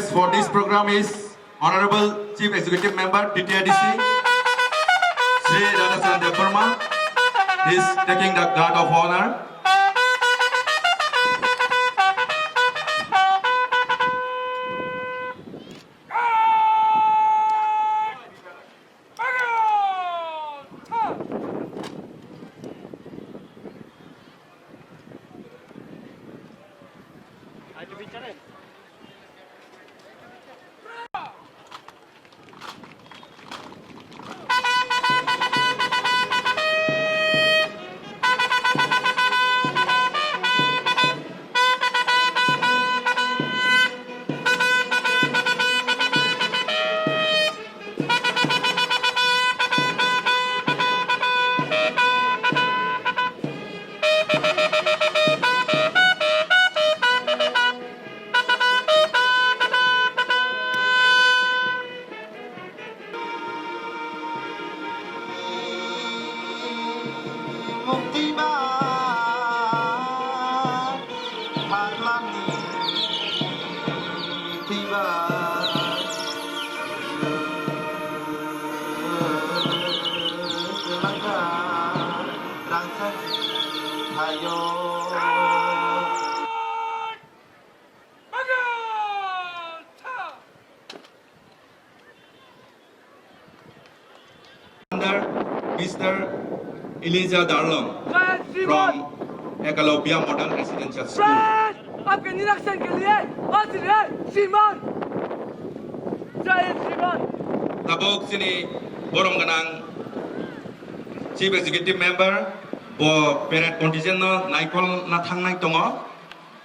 guest for this program is Honorable Chief Executive Member TTIDC, Sri Radhacharan Debbarma. He is taking the guard of honor. Mr. Elijah Darlong from Ekalopia Model Residential School. आपके निरीक्षण के लिए हाजिर है श्रीमान। जय श्रीमान। Tabok sini borong ganang Chief Executive Member bo parent contingent no naikol na thangnai tongo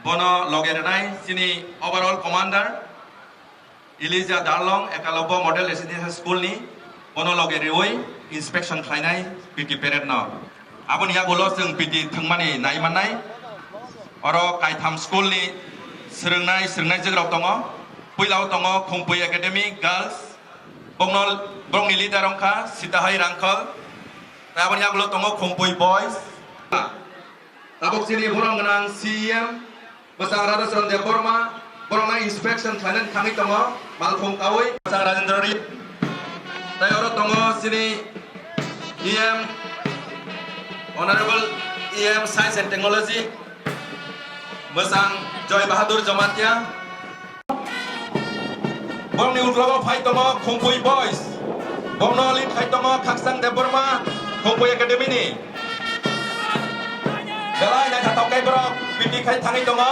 bono logeranai sini overall commander Elijah Darlong Ekalopia Model Residential School ni bono logeroi inspection khlainai PT parent no abon ya bolo जों PT thangmani naimanai oro kaitam school ni srungnai jogrok tongo puilao tongo khumulwng academy girls bongnol brongni leader rongkha sitahai rangkhol abon ya bolo tongo khumulwng boys tabok sini borong ganang CEM basang Radhacharan Debbarma borongnai inspection khlainan khangi tongo malkhung kawi basang Rajendra tai oro tongo sini EM Honorable EM Science and Technology Mesang Joy Bahadur Jamatia Bomni Utlogo Phai tongo Khumulwng Boys Bomno Lit Khai tongo Khaksang Debbarma Khumulwng Academy ni Galai na Khatau KOKBOROK PT Khai Thangi tongo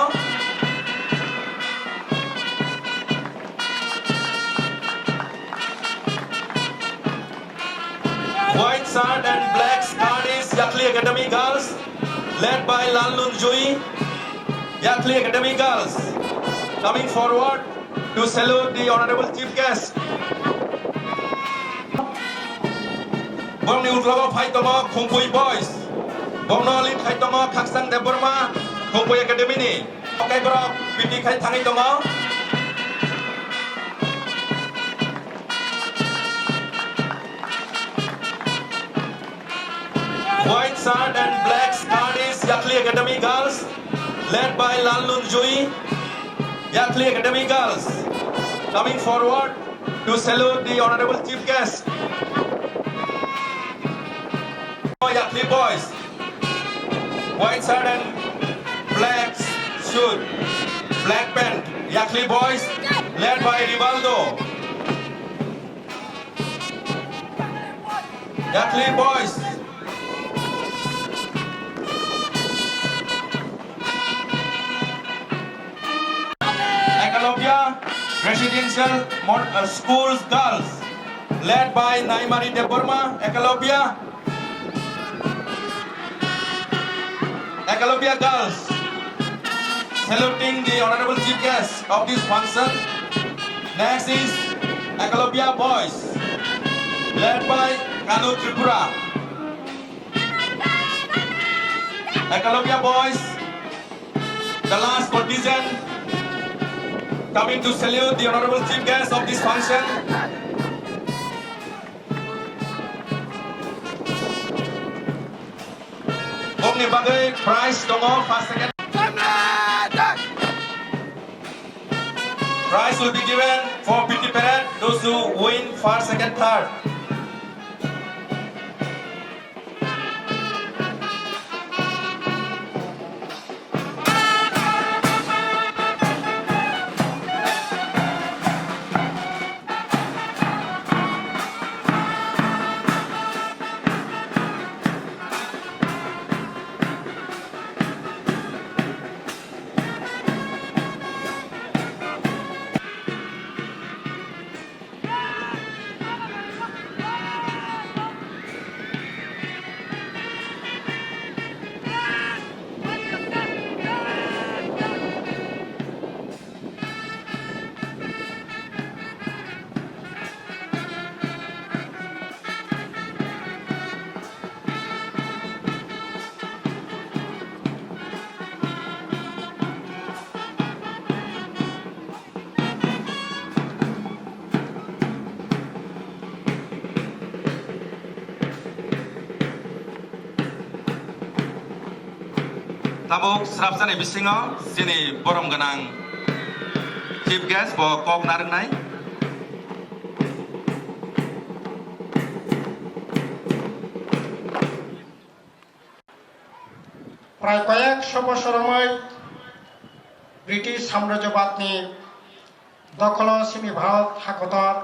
White shirt and black skirt is Yakli Academy girls, led by Lalun Jui. Yakli Academy girls coming forward to salute the honorable chief guest. Bomni Utlogo Phai tongo Khumulwng Boys. Bomno Lit Khai tongo Khaksang Debbarma Khumulwng Academy ni KOKBOROK PT Khai Thangi tongo. White shirt and black skirt is Yakli Academy girls, led by Lalun Jui. Yakli Academy girls coming forward to salute the honorable chief guest. Yakli boys, white shirt and black suit, black pant. Yakli boys, led by Rivaldo. Yakli boys. Ekalopia Residential Schools girls, led by Naimari Debbarma, Ekalopia girls, saluting the honorable chief guest of this function. Next is Ekalopia boys, led by Kanu TRIPURA. Ekalopia boys, the last contingent coming to salute the honorable chief guest of this function. Omni bagai prize tongo first second. Prize will be given for PT parade, those who win first, second, third. Tabuk serapsan bisingo sini borom ganang chief guest bo kok nareng nai. প্রায় কয়েকশো বছর সময় British সাম্রাজ্যবাদনি দখল সিমি ভারত হাকতর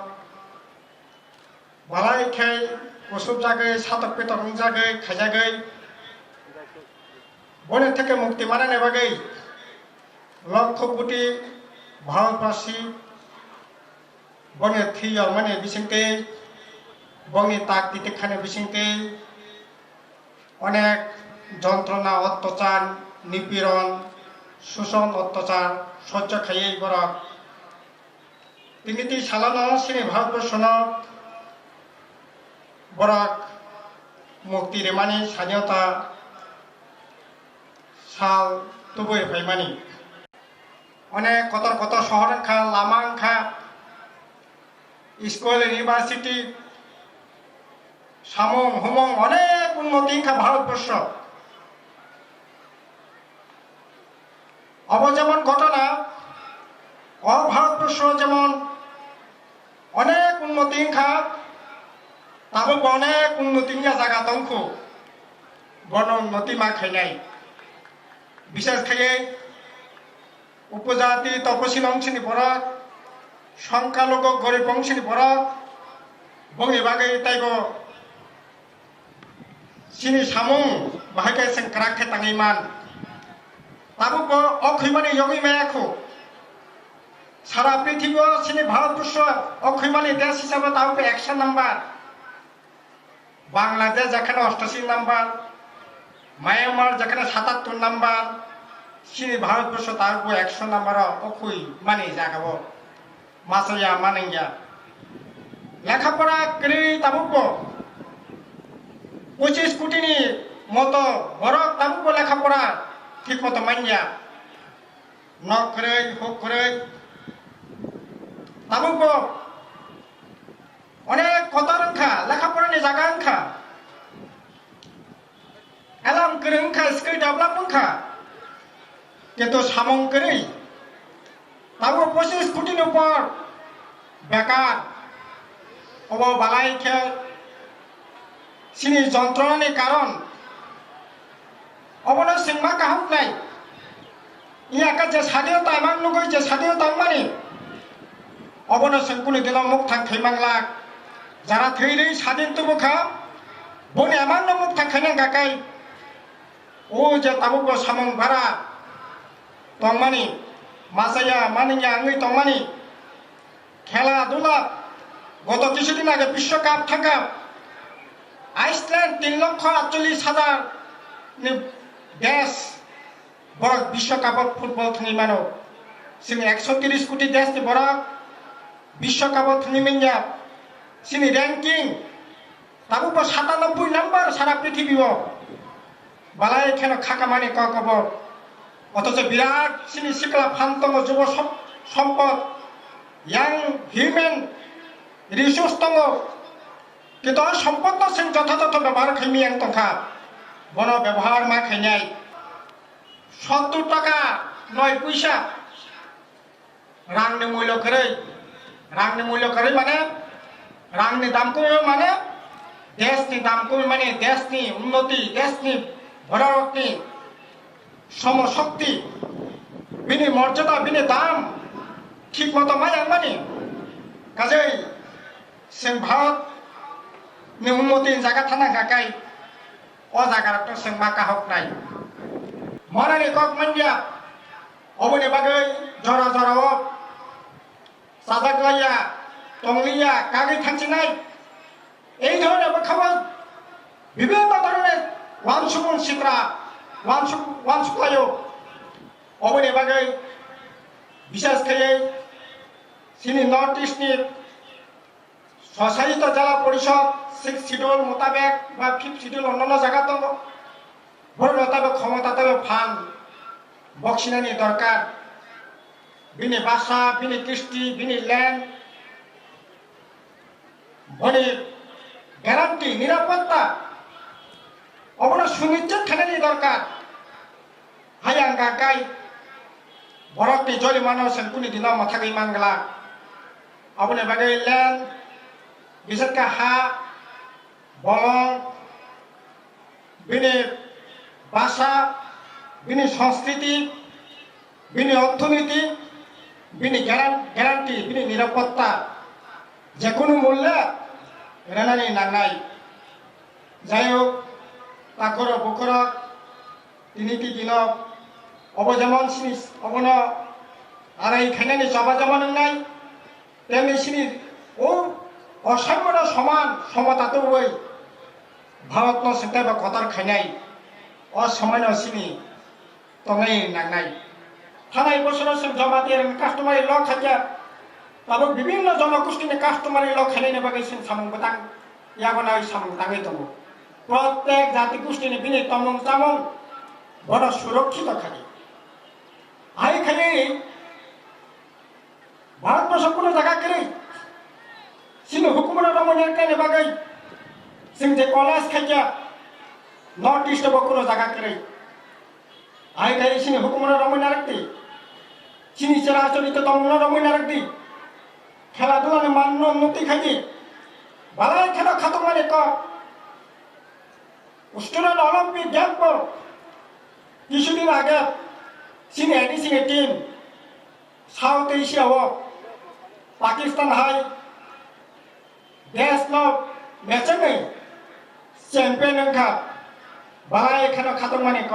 বালাই খাই ওসব জায়গায় সাতক পেতক জায়গায় খাইজাগৈ বনের থেকে মুক্তি মারানে বাগৈ লক্ষ কোটি ভারতবাসী বনের থিয়র মানে বিসিংতে বংনি তাক দিতে খানে বিসিংতে অনেক যন্ত্রণা অত্যাচার নিপীড়ন শোষণ অত্যাচার সহ্য খাইয়ে বরক তিনিটি সালানো সিনি ভারতবর্ষ বরক মুক্তি রেমানি স্বাধীনতা সাল তুবই ফাইমানি অনেক কত শহর খা লামাং খা স্কুল ইউনিভার্সিটি সামং হুমং অনেক উন্নতি খা ভারতবর্ষ যেমন ঘটনা ভারতবর্ষ যেমন অনেক উন্নতি খা তাবো অনেক উন্নতি জায়গা দংখ গণ উন্নতি মা খাইনাই বিশেষ খাইয়ে উপজাতি তপশিল অংশনি বরক সংখ্যালঘু গরিব অংশনি বরক বংনি বাগৈ তাইগ সিনি সামুং বাহাকে সেং ক্রাকে তাঙैमान তাবুক অখৈমানি ইয়গৈ মায়াখো সারা পৃথিবী সিনি ভারতবর্ষ অখৈমানি দেশ হিসাবে তাবুক 100 নাম্বার বাংলাদেশ যেখানে 88 নাম্বার মায়ানমার যেখানে 77 নাম্বার সিনি ভারতবর্ষ তাবুক 100 নাম্বার অখৈ মানি জাগাবো মাসায়া মানিয়া লেখাপড়া করি তাবুক 25 কোটিনি মতো বরক তাবুক লেখাপড়া ঠিক মতো মানিয়া নক করে হোক করে তাবুক অনেক কথা রংখা লেখাপড়ানি জায়গা রংখা এলাম করে রংখা স্কিল ডেভেলপ রংখা কিন্তু সামং করে তাবুক 25 কোটির উপর বেকার অব বালাই খে সিনি যন্ত্রণানি কারণ অবনো সিংমা কাহক নাই ইয়াকা যে স্বাধীনতা এমাং নগৈ যে স্বাধীনতা মানি অবনো সিং কোনো দিন মুখ থাক থৈমাংলাক যারা থৈরে স্বাধীন তুবুখা বনে এমাং মুখ থাক খাইনা গাকাই ও যে তাবুক সামং ভাড়া তংমানি মাসাইয়া মানিয়া আঙৈ তংমানি খেলাধুলা গত কিছুদিন আগে বিশ্বকাপ থাকা আইসল্যান্ড 3,48,000 দেশ বরক বিশ্বকাপত ফুটবল থাঙি মানো সিনি 130 কোটি দেশ বরক বিশ্বকাপত থাঙি মিঞ্জা সিনি র্যাঙ্কিং তাবুক 97 নাম্বার সারা পৃথিবীও বালাই খেন খাকামানি ককবর অথচ বিরাট সিনি সিকলা ফান্তম যুব সম্পদ ইয়াং হিউম্যান রিসোর্স দङ কিন্তু সম্পদ সিং যথাযথ ব্যবহার খাইমি আং তংখা বন ব্যবহার মা খাইনাই 70 টাকা 9 পয়সা रांनि मूल्य करै माने रांनि दाम कमै माने देशनि दाम कमै माने देशनि उन्नति देशनि भरावटि समशक्ति बिनि मर्यादा बिनि दाम ठीक मतो माया माने काजै जों भारतनि उन्नति जागा थानांगाखाय अ जागाराथ' जों मा काहकनाय मरानि कक मानदिया अबनि बागै जरा जराव साजाग्लाया टंलिया कागै थांचिनाय এই ধরনের খাবার বিভিন্ন ধরনের ওয়ানসুমন সিত্রা ওয়ানসুকায় অবনি বাগৈ বিশেষ করে সিনি নর্থ ইস্টনি স্বশাসিত জেলা পরিষদ 6 শিডিউল মোতাবেক বা 5 শিডিউল অন্যান্য জায়গা দङ ভোট মোতাবেক ক্ষমতা তবে ফান বক্সিনানি দরকার বিনি ভাষা বিনি কৃষ্টি বিনি ল্যান্ড বনি গ্যারান্টি নিরাপত্তা অবনা সুনিশ্চিত খানানি দরকার হায়াং গাগাই বরকনি জরিমানা সেনকুনি দিনা মাথাগै मांगला অবনে বাগै ল্যান্ড বিশেষকা হা বলং বিনি ভাষা বিনি সংস্কৃতি বিনি অর্থনীতি বিনি গ্যারান্টি বিনি নিরাপত্তা যে কোনো মূল্যে রানানি নাংনাই যাই হোক তাকর বকর তিনিটি দিন অবজমান সিনি অবন আড়াই খাইনানি সবা জমান নাই তেমনি সিনি ও অসাম্য সমান সমতাতো ওই ভারত ন সিন্তাই বা কতার খাইনাই অসমান সিনি তঙাই নাংনাই থানাই বছর জমা দিয়ে কাস্টমারি লক খাইয়া তবে বিভিন্ন জনগোষ্ঠীর কাস্টমারি লক খাইনাইনি বাগै जों सामं बतां यागनाय सामं ताङै दङ प्रत्येक जाति गोष्ठीनि बिनि तमं तामं बड़ सुरक्षित खाली आइ खाली भारतवर्ष কোনো জায়গা করে सिनि हुकुमर रमनियार काने बागै जों जे कलेज खाइया नर्थ इस्ट কোনো জায়গা করে आइ खाली सिनि हुकुमर रमनियार राखति सिनि सेरा चलित तमं रमनियार राखति খেলাধুলার মান উন্নতি খাইনি বালাই খেলা খাতম মানে ক স্টুডেন্ট অলিম্পিক গেম পর কিছুদিন আগে চীন এডিসিং টিম সাউথ এশিয়াও পাকিস্তান হাই দেশ ন ম্যাচে নেই চ্যাম্পিয়ন ওঙ্কা বালাই খেলা খাতম মানে ক